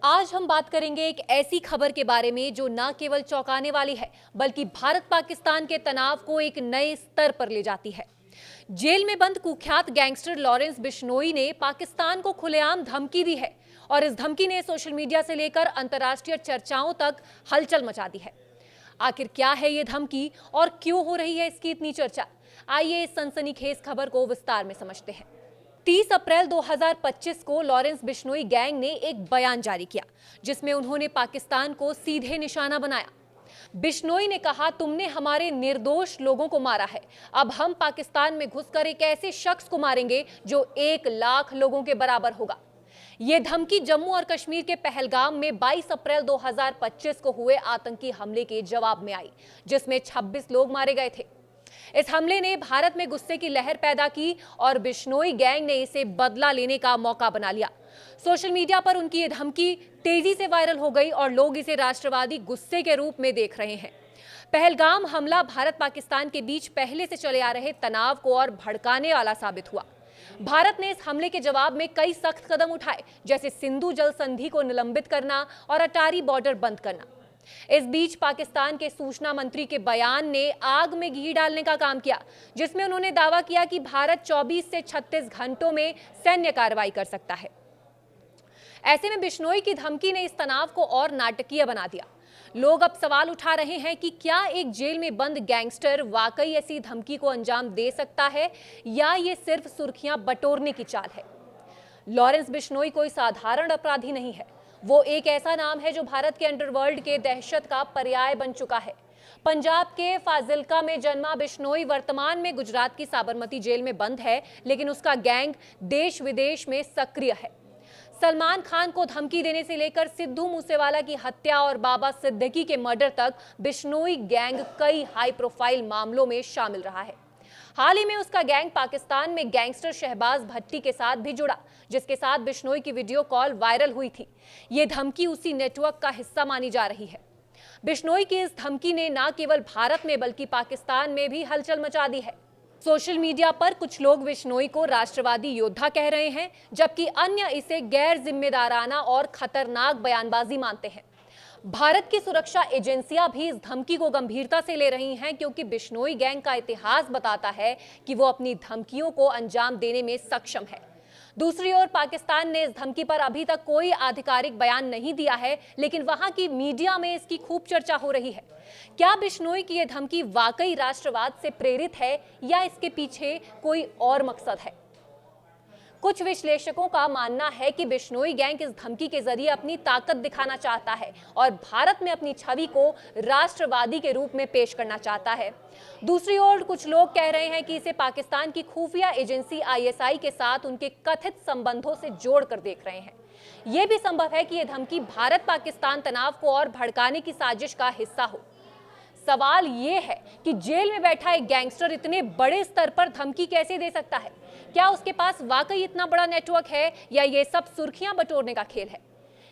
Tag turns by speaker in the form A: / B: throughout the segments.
A: आज हम बात करेंगे एक ऐसी खबर के बारे में जो न केवल चौंकाने वाली है बल्कि भारत पाकिस्तान के तनाव को एक नए स्तर पर ले जाती है। जेल में बंद कुख्यात गैंगस्टर लॉरेंस बिश्नोई ने पाकिस्तान को खुलेआम धमकी दी है और इस धमकी ने सोशल मीडिया से लेकर अंतर्राष्ट्रीय चर्चाओं तक हलचल मचा दी है। आखिर क्या है ये धमकी और क्यों हो रही है इसकी इतनी चर्चा? आइए इस सनसनीखेज खबर को विस्तार में समझते हैं। 30 अप्रैल 2025 को लॉरेंस बिश्नोई गैंग ने एक बयान जारी किया जिसमें उन्होंने पाकिस्तान को सीधे निशाना बनाया। बिश्नोई ने कहा, तुमने हमारे निर्दोष लोगों को मारा है, अब हम पाकिस्तान में घुसकर एक ऐसे शख्स को मारेंगे जो 1 लाख लोगों के बराबर होगा। ये धमकी जम्मू और कश्मीर के पहलगाम में 22 अप्रैल 2025 को हुए आतंकी हमले के जवाब में आई, जिसमें 26 लोग मारे गए थे। इस हमले ने भारत में गुस्से की लहर पैदा की और बिश्नोई गैंग ने इसे बदला लेने का मौका बना लिया। सोशल मीडिया पर उनकी ये धमकी तेजी से वायरल हो गई और लोग इसे राष्ट्रवादी गुस्से के रूप में देख रहे हैं। पहलगाम हमला भारत पाकिस्तान के बीच पहले से चले आ रहे तनाव को और भड़काने वाला साबित हुआ। भारत ने इस हमले के जवाब में कई सख्त कदम उठाए, जैसे सिंधु जल संधि को निलंबित करना और अटारी बॉर्डर बंद करना। इस बीच पाकिस्तान के सूचना मंत्री के बयान ने आग में घी डालने का काम किया, जिसमें उन्होंने दावा किया कि भारत 24 से 36 घंटों में सैन्य कार्रवाई कर सकता है। ऐसे में बिश्नोई की धमकी ने इस तनाव को और नाटकीय बना दिया। लोग अब सवाल उठा रहे हैं कि क्या एक जेल में बंद गैंगस्टर वाकई ऐसी धमकी को अंजाम दे सकता है या ये सिर्फ सुर्खियां बटोरने की चाल है। लॉरेंस बिश्नोई कोई साधारण अपराधी नहीं है, वो एक ऐसा नाम है जो भारत के अंडरवर्ल्ड के दहशत का पर्याय बन चुका है। पंजाब के फाजिल्का में जन्मा बिश्नोई वर्तमान में गुजरात की साबरमती जेल में बंद है, लेकिन उसका गैंग देश विदेश में सक्रिय है। सलमान खान को धमकी देने से लेकर सिद्धू मूसेवाला की हत्या और बाबा सिद्दीकी के मर्डर तक बिश्नोई गैंग कई हाई प्रोफाइल मामलों में शामिल रहा है। हाल ही में उसका गैंग पाकिस्तान में गैंगस्टर शहबाज भट्टी के साथ भी जुड़ा, जिसके साथ बिश्नोई की वीडियो कॉल वायरल हुई थी। ये धमकी उसी नेटवर्क का हिस्सा मानी जा रही है। बिश्नोई की इस धमकी ने न केवल भारत में बल्कि पाकिस्तान में भी हलचल मचा दी है। सोशल मीडिया पर कुछ लोग बिश्नोई को राष्ट्रवादी योद्धा कह रहे हैं, जबकि अन्य इसे गैर जिम्मेदाराना और खतरनाक बयानबाजी मानते हैं। भारत की सुरक्षा एजेंसियां भी इस धमकी को गंभीरता से ले रही हैं, क्योंकि बिश्नोई गैंग का इतिहास बताता है कि वो अपनी धमकियों को अंजाम देने में सक्षम है। दूसरी ओर पाकिस्तान ने इस धमकी पर अभी तक कोई आधिकारिक बयान नहीं दिया है, लेकिन वहां की मीडिया में इसकी खूब चर्चा हो रही है। क्या बिश्नोई की यह धमकी वाकई राष्ट्रवाद से प्रेरित है या इसके पीछे कोई और मकसद है? कुछ विश्लेषकों का मानना है कि बिश्नोई गैंग इस धमकी के जरिए अपनी ताकत दिखाना चाहता है और भारत में अपनी छवि को राष्ट्रवादी के रूप में पेश करना चाहता है। दूसरी ओर कुछ लोग कह रहे हैं कि इसे पाकिस्तान की खुफिया एजेंसी ISI के साथ उनके कथित संबंधों से जोड़कर देख रहे हैं। यह भी संभव है कि यह धमकी भारत पाकिस्तान तनाव को और भड़काने की साजिश का हिस्सा हो। सवाल ये है कि जेल में बैठा एक गैंगस्टर इतने बड़े स्तर पर धमकी कैसे दे सकता है? क्या उसके पास वाकई इतना बड़ा नेटवर्क है या ये सब सुर्खियां बटोरने का खेल है?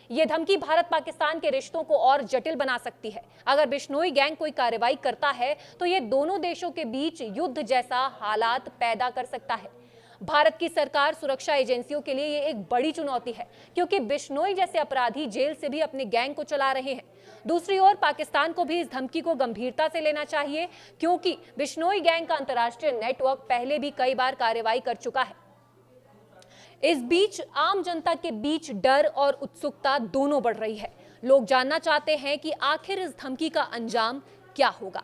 A: ये धमकी भारत पाकिस्तान के रिश्तों को और जटिल बना सकती है। अगर बिश्नोई गैंग कोई कार्रवाई करता है तो ये दोनों देशों के बीच युद्ध जैसा हालात पैदा कर सकता है। भारत की सरकार सुरक्षा एजेंसियों के लिए ये एक बड़ी चुनौती है, क्योंकि बिश्नोई जैसे अपराधी जेल से भी अपने गैंग को चला रहे हैं। दूसरी ओर पाकिस्तान को भी इस धमकी को गंभीरता से लेना चाहिए, क्योंकि बिश्नोई गैंग का अंतर्राष्ट्रीय नेटवर्क पहले भी कई बार कार्रवाई कर चुका है। इस बीच आम जनता के बीच डर और उत्सुकता दोनों बढ़ रही है। लोग जानना चाहते हैं कि आखिर इस धमकी का अंजाम क्या होगा।